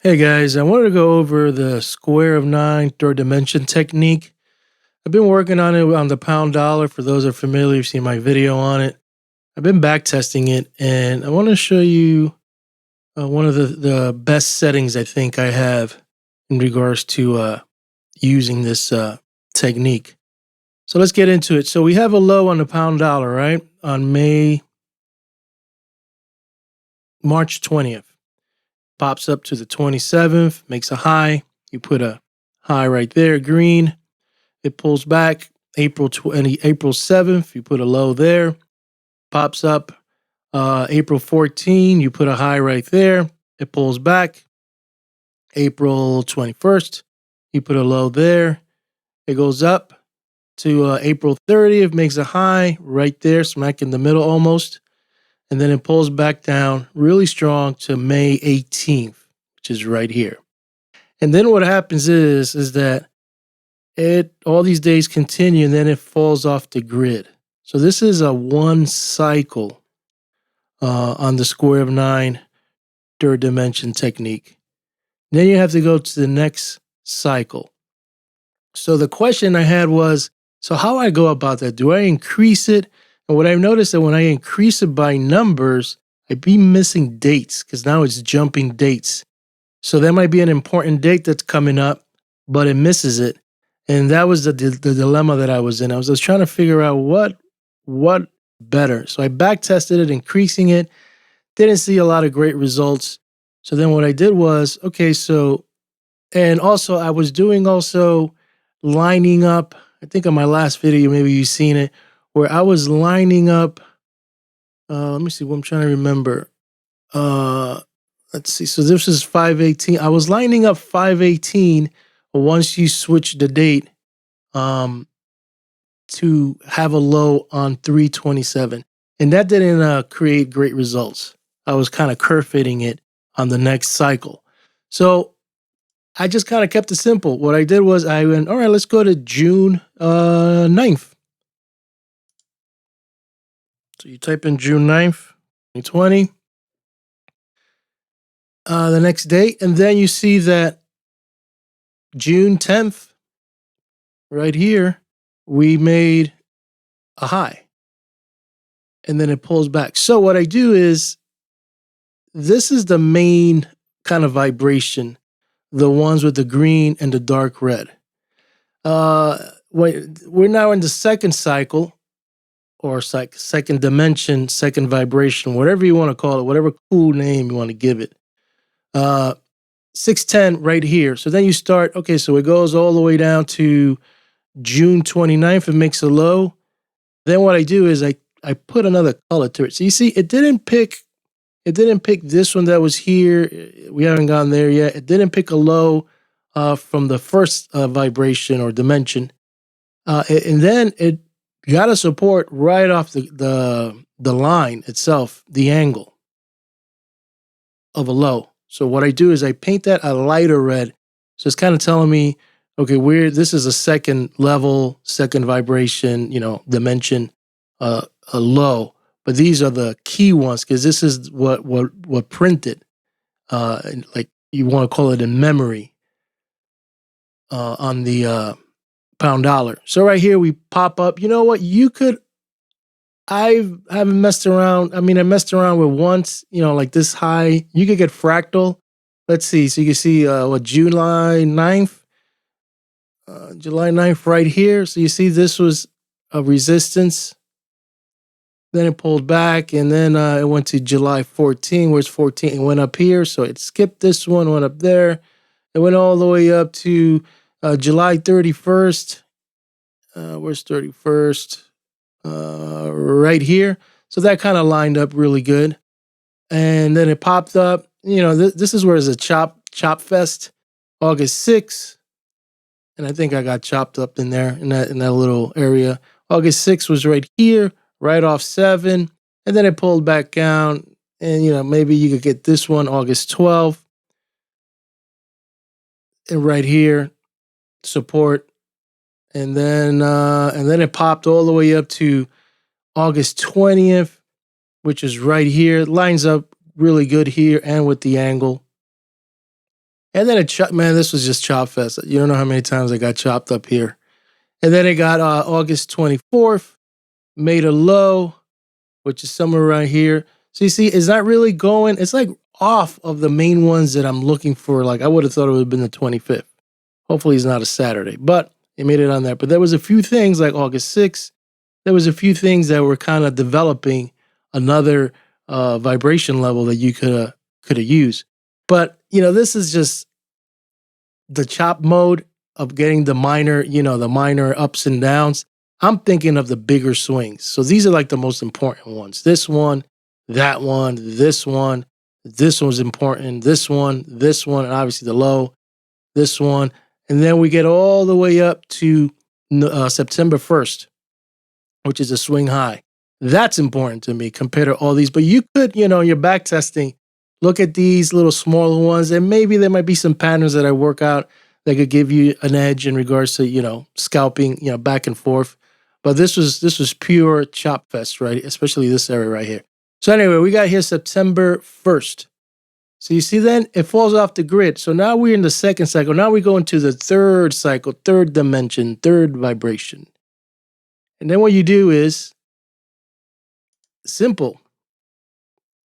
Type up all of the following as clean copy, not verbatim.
Hey guys, I wanted to go over the square of nine third dimension technique. I've been working on it on the pound dollar. For those that are familiar, you've seen my video on it. I've been back testing it, and I want to show you one of the best settings I think I have in regards to using this technique. So let's get into it. So we have a low on the pound dollar, right? On March 20th. Pops up to the 27th, makes a high. You put a high right there, green. It pulls back April 7th. You put a low there. Pops up April 14. You put a high right there. It pulls back. April 21st. You put a low there. It goes up to April 30th. Makes a high right there, smack in the middle almost. And then it pulls back down really strong to May 18th, which is right here. And then what happens is that it all these days continue and then it falls off the grid. So this is a one cycle on the square of nine third dimension technique. Then you have to go to the next cycle. So the question I had was, so how I go about that? Do I increase it? And what I've noticed that when I increase it by numbers, I'd be missing dates because now it's jumping dates. So there might be an important date that's coming up, but it misses it. And that was the dilemma that I was in. I was just trying to figure out what better. So I back tested it, increasing it. Didn't see a lot of great results. So then what I did was, okay, so, and also I was doing also lining up, I think on my last video, maybe you've seen it, where I was lining up, let me see what I'm trying to remember. Let's see. So this is 518. I was lining up 518 once you switch the date to have a low on 327. And that didn't create great results. I was kind of curve fitting it on the next cycle. So I just kind of kept it simple. What I did was I went, all right, let's go to June 9th. So you type in June 9th, 2020. The next day, and then you see that June 10th, right here, we made a high. And then it pulls back. So what I do is, this is the main kind of vibration, the ones with the green and the dark red. We're now in the second cycle, or second dimension, second vibration, whatever you want to call it, whatever cool name you want to give it. 610 right here. So then you start, okay, so it goes all the way down to June 29th. It makes a low. Then what I do is I put another color to it. So you see, it didn't pick this one that was here. We haven't gotten there yet. It didn't pick a low from the first vibration or dimension. And then it got a support right off the line itself, the angle of a low. So what I do is I paint that a lighter red. So it's kind of telling me, okay, this is a second level, second vibration, dimension, a low. But these are the key ones because this is what printed, like you want to call it in memory, on the pound dollar. So right here we pop up. You know what? I haven't messed around. I mean, I messed around with once, like this high. You could get fractal. Let's see. So you can see July 9th. July 9th right here. So you see this was a resistance. Then it pulled back, and then it went to July 14, where it's 14. It went up here. So it skipped this one, went up there. It went all the way up to July 31st. Where's 31st? Right here. So that kind of lined up really good. And then it popped up. This is where it's a chop fest. August 6th. And I think I got chopped up in there in that little area. August 6th was right here, right off 7. And then it pulled back down. And maybe you could get this one August 12th. And right here, support. And then it popped all the way up to August 20th, which is right here. It lines up really good here and with the angle. And then man, this was just chop fest. You don't know how many times I got chopped up here. And then it got August 24th, made a low, which is somewhere around here. So you see, it's not really going, it's like off of the main ones that I'm looking for. Like I would have thought it would have been the 25th. Hopefully it's not a Saturday, but it made it on there. But there was a few things like August 6th. There was a few things that were kind of developing another vibration level that you could have used. But this is just the chop mode of getting the minor, the minor ups and downs. I'm thinking of the bigger swings. So these are like the most important ones. This one, that one, this one. This one's important. This one, and obviously the low, this one. And then we get all the way up to September 1st, which is a swing high. That's important to me compared to all these. But you could, your back testing, look at these little smaller ones, and maybe there might be some patterns that I work out that could give you an edge in regards to, scalping, back and forth. But this was pure chop fest, right? Especially this area right here. So anyway, we got here September 1st. So you see then it falls off the grid. So now we're in the second cycle. Now we go into the third cycle, third dimension, third vibration. And then what you do is simple.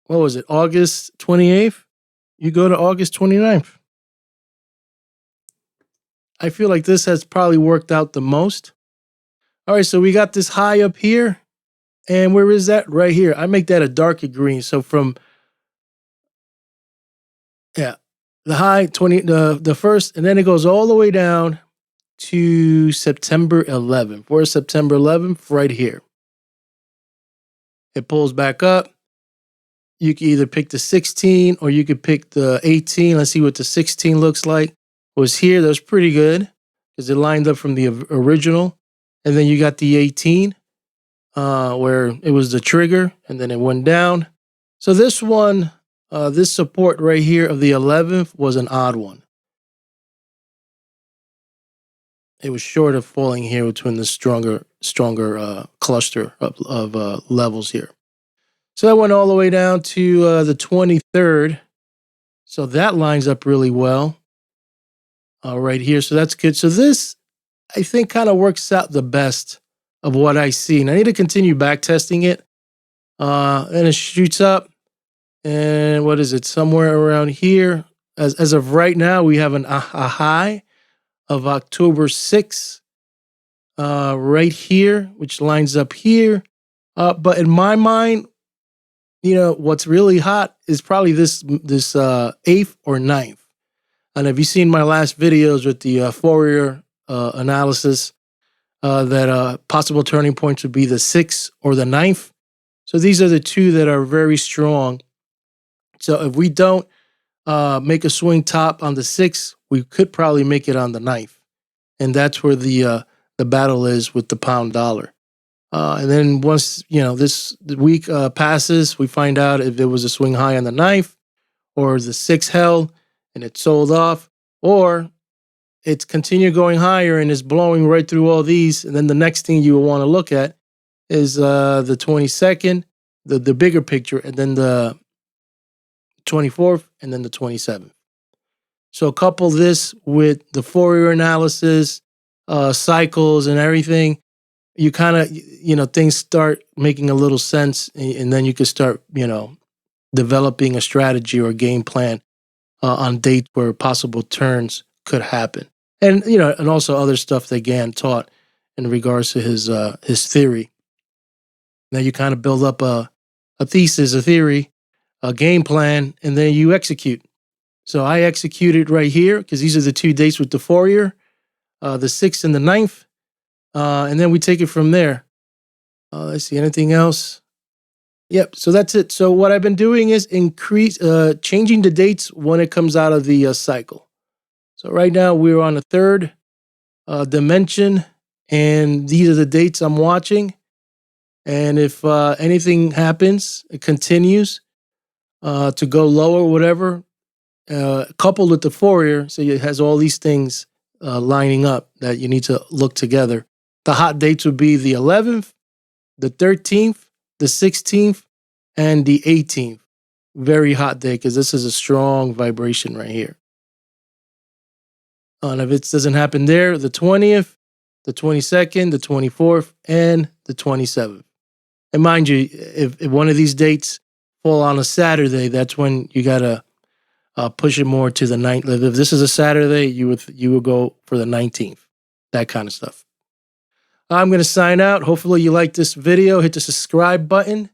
What was it? August 28th? You go to August 29th. I feel like this has probably worked out the most. All right, so we got this high up here. And where is that? Right here. I make that a darker green. So from, the high, the first, and then it goes all the way down to September 11th. Where's September 11th? Right here. It pulls back up. You can either pick the 16 or you could pick the 18. Let's see what the 16 looks like. Was here. That was pretty good because it lined up from the original. And then you got the 18 where it was the trigger and then it went down. So this one, this support right here of the 11th was an odd one. It was short of falling here between the stronger cluster of levels here. So that went all the way down to the 23rd. So that lines up really well right here. So that's good. So this, I think, kind of works out the best of what I see. And I need to continue back testing it. And it shoots up. And what is it? Somewhere around here. As of right now, we have a high of October 6th right here, which lines up here. But in my mind, what's really hot is probably this 8th or 9th. And have you seen my last videos with the Fourier analysis that possible turning points would be the 6th or the 9th? So these are the two that are very strong. So if we don't make a swing top on the 6th, we could probably make it on the 9th. And that's where the battle is with the pound dollar. And then once, this week passes, we find out if there was a swing high on the 9th or the 6th held and it sold off, or it's continued going higher and is blowing right through all these. And then the next thing you will want to look at is the 22nd, the bigger picture, and then the 24th, and then the 27th. So couple this with the Fourier analysis, cycles and everything, you kind of, things start making a little sense, and then you can start, developing a strategy or a game plan on dates where possible turns could happen. And, and also other stuff that Gann taught in regards to his theory. Now you kind of build up a thesis, a theory, a game plan, and then you execute. So I executed right here because these are the two dates with the Fourier, the 6th and the 9th. And then we take it from there. Let's see, anything else? Yep, so that's it. So what I've been doing is changing the dates when it comes out of the cycle. So right now we're on the third dimension, and these are the dates I'm watching. And if anything happens, it continues to go lower, whatever, coupled with the Fourier, so it has all these things lining up that you need to look together. The hot dates would be the 11th, the 13th, the 16th, and the 18th. Very hot day because this is a strong vibration right here. And if it doesn't happen there, the 20th, the 22nd, the 24th, and the 27th. And mind you, if one of these dates fall on a Saturday, that's when you gotta push it more to the 9th. If this is a Saturday, you would go for the 19th. That kind of stuff. I'm gonna sign out. Hopefully you like this video. Hit the subscribe button,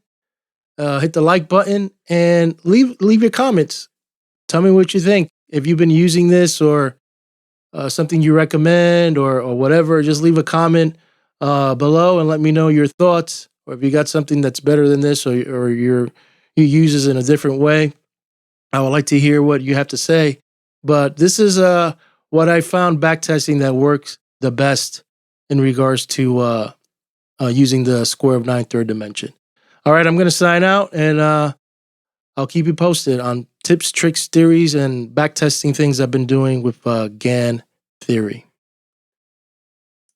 hit the like button, and leave your comments. Tell me what you think. If you've been using this or something you recommend or whatever, just leave a comment below and let me know your thoughts. Or if you got something that's better than this, or you use this in a different way, I would like to hear what you have to say. But this is what I found backtesting that works the best in regards to using the square of 9 third dimension. All right, I'm going to sign out, and I'll keep you posted on tips, tricks, theories, and backtesting things I've been doing with Gann theory.